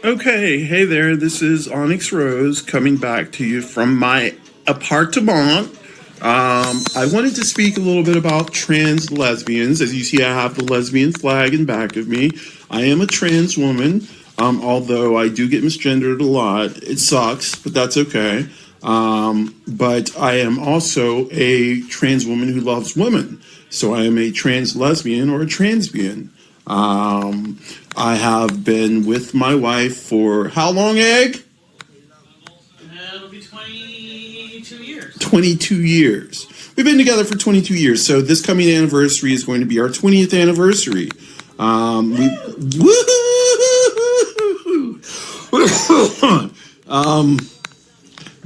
Okay, hey there, this is Onyx Rose coming back to you from my appartement. I wanted to speak a little bit about trans lesbians. As you see, I have the lesbian flag in back of me. I am a trans woman, although I do get misgendered a lot. It sucks, but that's okay. But I am also a trans woman who loves women. So I am a trans lesbian or a transbian. I have been with my wife for how long, Egg? It'll be 22 years. 22 years. We've been together for 22 years, so this coming anniversary is going to be our 20th anniversary. But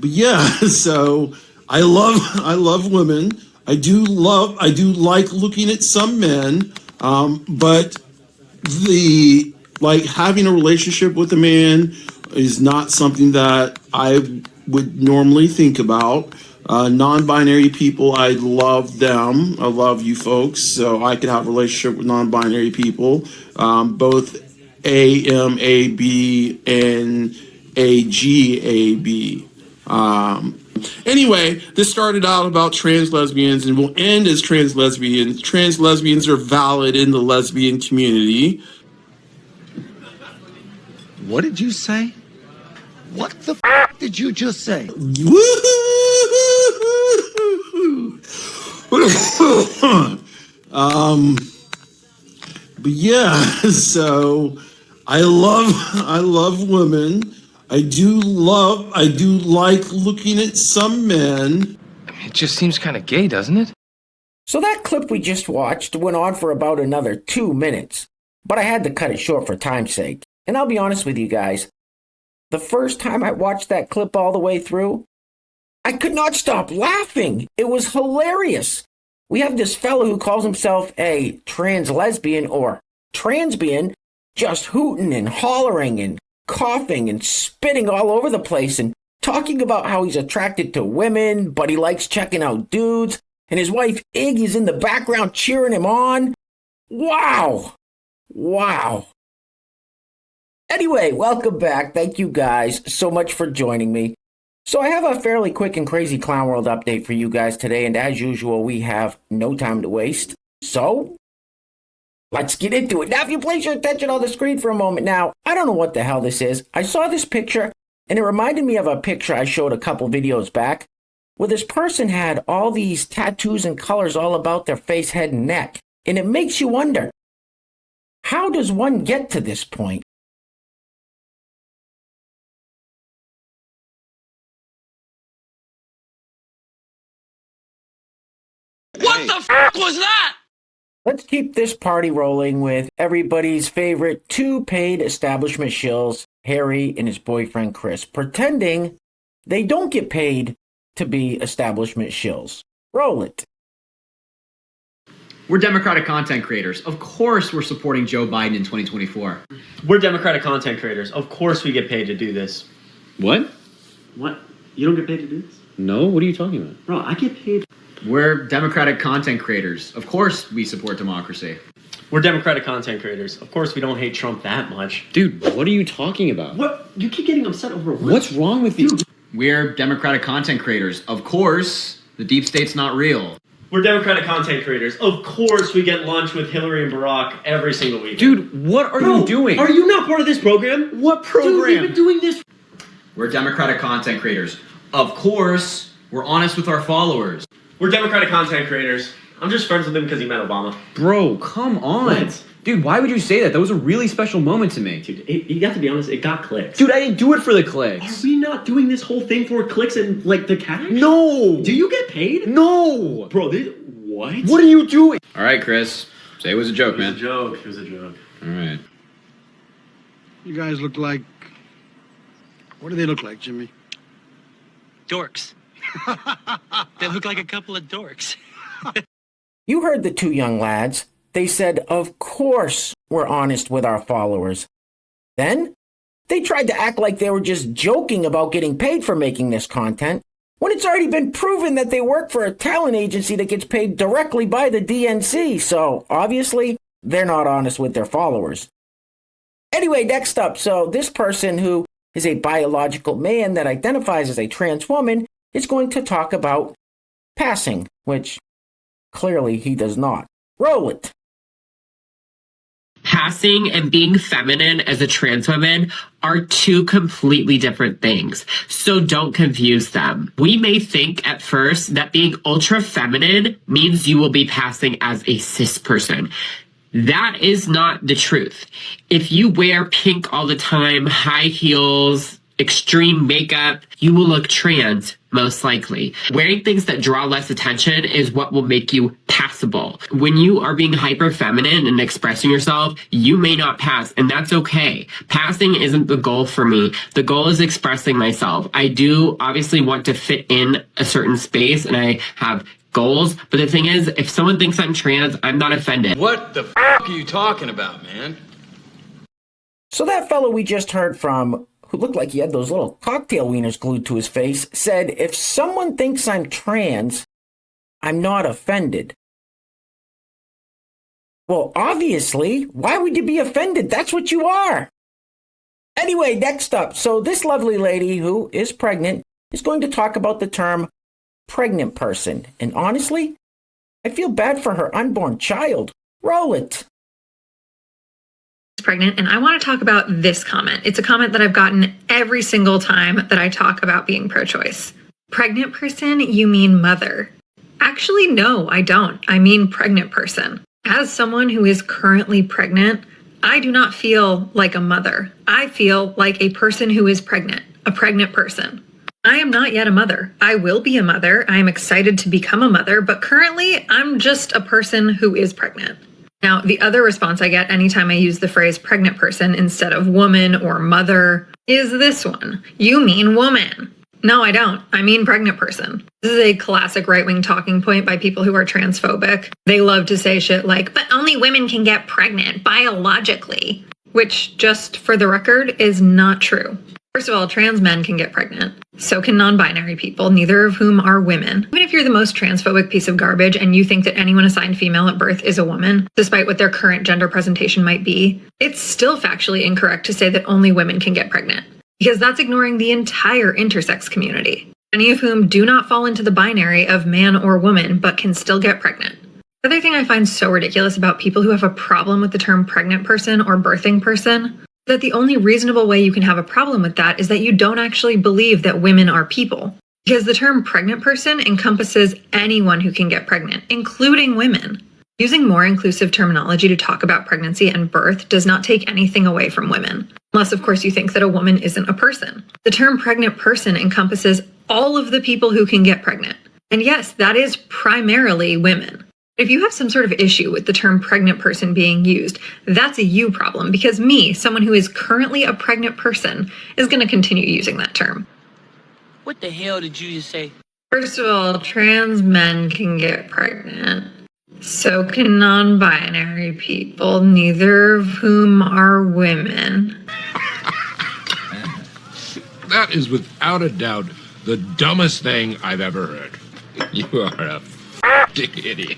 yeah, so I love women. I do like looking at some men, but having a relationship with a man is not something that I would normally think about. Non-binary people, I love them. I love you folks, so I could have a relationship with non-binary people, both A, M, A, B, and A, G, A, B. Anyway, this started out about trans lesbians and will end as trans lesbians. Trans lesbians are valid in the lesbian community. What did you say? What the f did you just say? But yeah, so I love women. I do like looking at some men. It just seems kind of gay, doesn't it? So that clip we just watched went on for about another 2 minutes, but I had to cut it short for time's sake. And I'll be honest with you guys, the first time I watched that clip all the way through, I could not stop laughing. It was hilarious. We have this fellow who calls himself a trans lesbian or transbian, just hooting and hollering and coughing and spitting all over the place and talking about how he's attracted to women, but he likes checking out dudes, and his wife Iggy's in the background cheering him on. Wow. Anyway, welcome back. Thank you guys so much for joining me. So I have a fairly quick and crazy Clown World update for you guys today, and as usual, we have no time to waste. So, let's get into it. Now, if you place your attention on the screen for a moment now, I don't know what the hell this is. I saw this picture, and it reminded me of a picture I showed a couple videos back, where this person had all these tattoos and colors all about their face, head, and neck. And it makes you wonder, how does one get to this point? What the f was that? Let's keep this party rolling with everybody's favorite two paid establishment shills, Harry and his boyfriend Chris, pretending they don't get paid to be establishment shills. Roll it. We're Democratic content creators. Of course we're supporting Joe Biden in 2024. We're Democratic content creators. Of course we get paid to do this. What? What? You don't get paid to do this? No, what are you talking about? Bro, I get paid. We're Democratic content creators. Of course we support democracy. We're Democratic content creators. Of course we don't hate Trump that much. Dude, what are you talking about? What? You keep getting upset over what? What's wrong with you? We're Democratic content creators. Of course, the deep state's not real. We're Democratic content creators. Of course we get lunch with Hillary and Barack every single week. Dude, what are you doing? Are you not part of this program? What program? Dude, we've been doing this. We're Democratic content creators. Of course, we're honest with our followers. We're Democratic content creators. I'm just friends with him because he met Obama. Bro, come on. What? Dude, why would you say that? That was a really special moment to me. Dude, you have to be honest, it got clicks. Dude, I didn't do it for the Are clicks. we not doing this whole thing for clicks and, like, the cash? No! Do you get paid? No! Bro, what? What are you doing? All right, Chris. Say it was a joke, It was man. a joke. It was a joke. All right. You guys look like... What do they look like, Jimmy? Dorks. They look like a couple of dorks. You heard the two young lads. They said, of course we're honest with our followers. Then, they tried to act like they were just joking about getting paid for making this content, when it's already been proven that they work for a talent agency that gets paid directly by the DNC, so obviously, they're not honest with their followers. Anyway, next up, so this person who is a biological man that identifies as a trans woman is going to talk about passing, which clearly he does not. Roll it. Passing and being feminine as a trans woman are two completely different things, so don't confuse them. We may think at first that being ultra feminine means you will be passing as a cis person. That is not the truth. If you wear pink all the time, high heels, extreme makeup, you will look trans, most likely. Wearing things that draw less attention is what will make you passable. When you are being hyper feminine and expressing yourself, you may not pass, and that's okay. Passing isn't the goal for me. The goal is expressing myself. I do obviously want to fit in a certain space, and I have goals, but the thing is, if someone thinks I'm trans, I'm not offended. What the f*** are you talking about, man? So that fellow we just heard from, who looked like he had those little cocktail wieners glued to his face, said, if someone thinks I'm trans, I'm not offended. Well, obviously, why would you be offended? That's what you are. Anyway, next up, so this lovely lady who is pregnant is going to talk about the term pregnant person. And honestly, I feel bad for her unborn child. Roll it. Pregnant, and I want to talk about this comment. It's a comment that I've gotten every single time that I talk about being pro-choice. Pregnant person, you mean mother? Actually, no, I don't. I mean pregnant person. As someone who is currently pregnant, I do not feel like a mother. I feel like a person who is pregnant, a pregnant person. I am not yet a mother. I will be a mother. I am excited to become a mother, but currently I'm just a person who is pregnant. Now, the other response I get anytime I use the phrase pregnant person instead of woman or mother is this one. You mean woman. No, I don't. I mean pregnant person. This is a classic right-wing talking point by people who are transphobic. They love to say shit like, but only women can get pregnant biologically, which, just for the record, is not true. First of all, trans men can get pregnant. So can non-binary people, neither of whom are women. Even if you're the most transphobic piece of garbage and you think that anyone assigned female at birth is a woman, despite what their current gender presentation might be, it's still factually incorrect to say that only women can get pregnant, because that's ignoring the entire intersex community, many of whom do not fall into the binary of man or woman, but can still get pregnant. The other thing I find so ridiculous about people who have a problem with the term pregnant person or birthing person, that the only reasonable way you can have a problem with that is that you don't actually believe that women are people. Because the term pregnant person encompasses anyone who can get pregnant, including women. Using more inclusive terminology to talk about pregnancy and birth does not take anything away from women. Unless, of course, you think that a woman isn't a person. The term pregnant person encompasses all of the people who can get pregnant. And yes, that is primarily women. If you have some sort of issue with the term pregnant person being used, that's a you problem, because me, someone who is currently a pregnant person, is going to continue using that term. What the hell did you just say? First of all, trans men can get pregnant. So can non-binary people, neither of whom are women. That is without a doubt the dumbest thing I've ever heard. You are a f***ing idiot.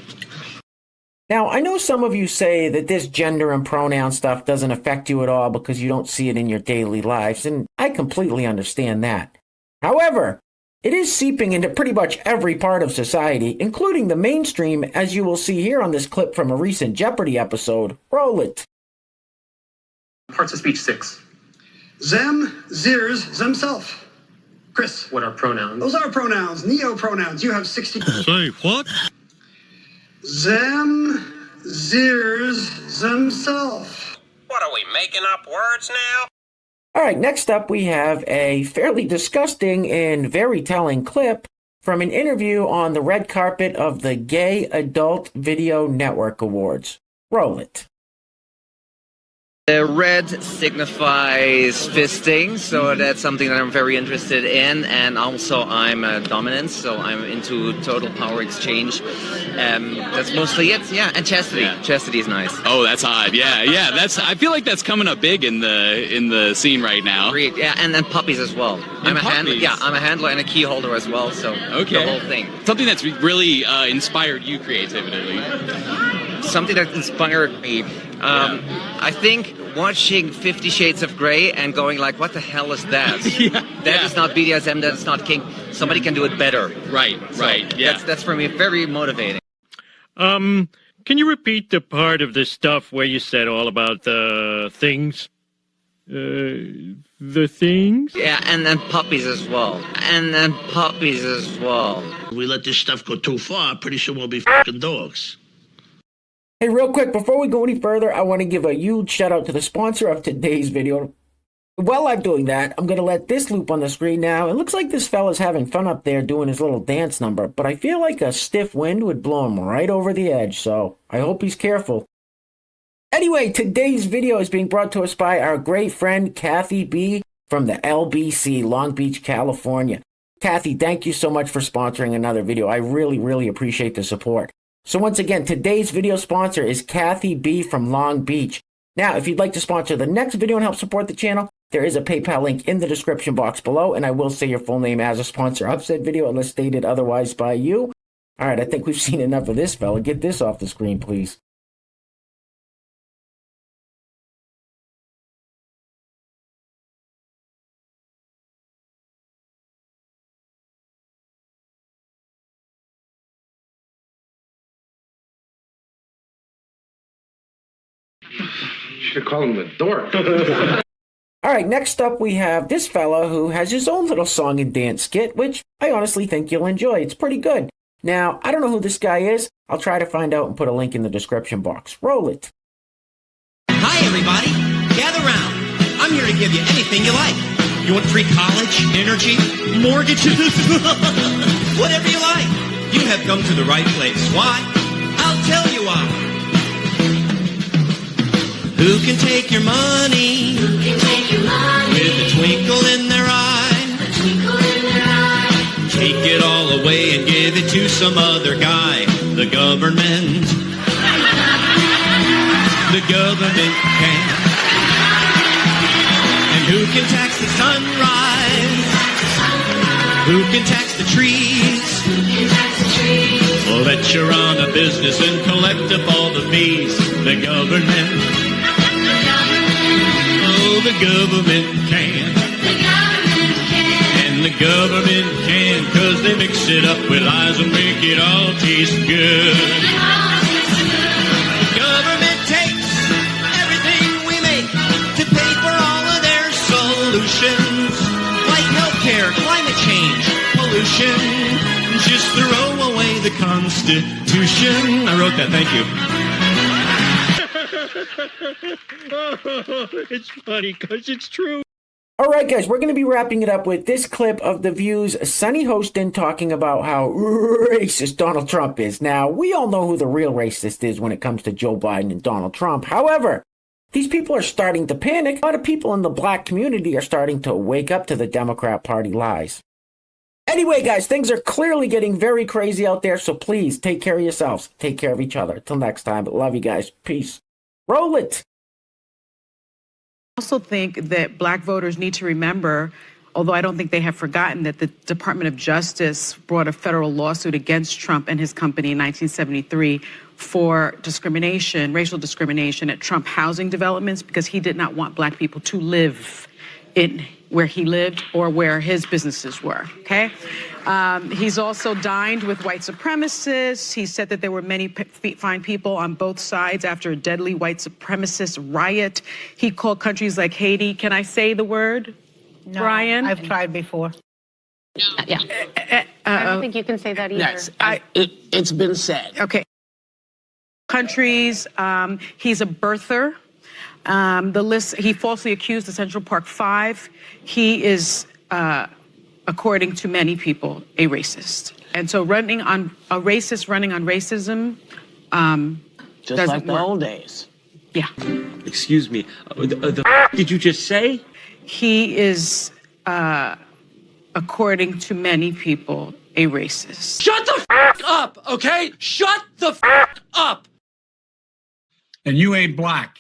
Now, I know some of you say that this gender and pronoun stuff doesn't affect you at all because you don't see it in your daily lives, and I completely understand that. However, it is seeping into pretty much every part of society, including the mainstream, as you will see here on this clip from a recent Jeopardy episode. Roll it. Parts of speech 6. Them, theirs, themself. Chris. What are pronouns? Those are pronouns, neo-pronouns. You have 60... Say what? Them, theirs, themself. What are we, making up words now? All right, next up we have a fairly disgusting and very telling clip from an interview on the red carpet of the Gay Adult Video Network Awards. Roll it. The red signifies fisting, so that's something that I'm very interested in, and also I'm a dominant, so I'm into total power exchange. That's mostly it, yeah, and chastity. Yeah. Chastity is nice. Oh, that's hot. Yeah, that's. I feel like that's coming up big in the scene right now. Agreed. Yeah, and then puppies as well. I'm a handler and a key holder as well, so okay. The whole thing. Something that's really inspired you creatively. Something that inspired me. I think watching 50 Shades of Grey and going like, what the hell is that? That is not BDSM, that is not kink. Somebody can do it better. Right, yeah. That's for me very motivating. Can you repeat the part of the stuff where you said all about the things? The things? Yeah, and then puppies as well. We let this stuff go too far, pretty soon we'll be fucking dogs. Hey, real quick, before we go any further, I want to give a huge shout out to the sponsor of today's video. While I'm doing that, I'm going to let this loop on the screen now. It looks like this fella's having fun up there doing his little dance number, but I feel like a stiff wind would blow him right over the edge, so I hope he's careful. Anyway, today's video is being brought to us by our great friend Kathy B from the LBC, Long Beach, California. Kathy, thank you so much for sponsoring another video. I really appreciate the support. So once again, today's video sponsor is Kathy B from Long Beach. Now, if you'd like to sponsor the next video and help support the channel, there is a PayPal link in the description box below, and I will say your full name as a sponsor of said video unless stated otherwise by you. All right, I think we've seen enough of this fella. Get this off the screen, please. Should have called him the dork. All right, next up we have this fella who has his own little song and dance skit, which I honestly think you'll enjoy. It's pretty good. Now, I don't know who this guy is. I'll try to find out and put a link in the description box. Roll it. Hi, everybody. Gather round. I'm here to give you anything you like. You want free college, energy, mortgages, whatever you like. You have come to the right place. Why? I'll tell you why. Who can take your money? Who can take your money? With a twinkle in their eye. A twinkle in their eye. Take it all away and give it to some other guy. The government. The government can. And who can tax the sunrise? Who can tax the trees? Who can tax the trees? Well, bet you're on a business and collect up all the fees. The government. Oh, the government can. The government can. And the government can, 'cause they mix it up with lies and make it all taste good. The government takes everything we make to pay for all of their solutions. Like healthcare, climate change, pollution. Just throw away the Constitution. I wrote that, thank you. It's funny because it's true. All right, guys, we're going to be wrapping it up with this clip of The View's Sunny Hostin talking about how racist Donald Trump is. Now, we all know who the real racist is when it comes to Joe Biden and Donald Trump. However, these people are starting to panic. A lot of people in the black community are starting to wake up to the Democrat Party lies. Anyway, guys, things are clearly getting very crazy out there, so please take care of yourselves. Take care of each other. Till next time, love you guys. Peace. Roll it. I also think that black voters need to remember, although I don't think they have forgotten, that the Department of Justice brought a federal lawsuit against Trump and his company in 1973 for discrimination, racial discrimination at Trump housing developments because he did not want black people to live in where he lived or where his businesses were, okay? He's also dined with white supremacists. He said that there were many fine people on both sides after a deadly white supremacist riot. He called countries like Haiti, can I say the word, No, Brian? I've tried before. Yeah. I don't think you can say that either. Yes, it's been said. Okay. Countries, he's a birther. The list, he falsely accused the Central Park Five. He is, according to many people, a racist. And so running on racism just doesn't like the work. old days. Yeah. Excuse me. The did you just say? He is, according to many people, a racist. Shut the up, okay? Shut the up. And you ain't black.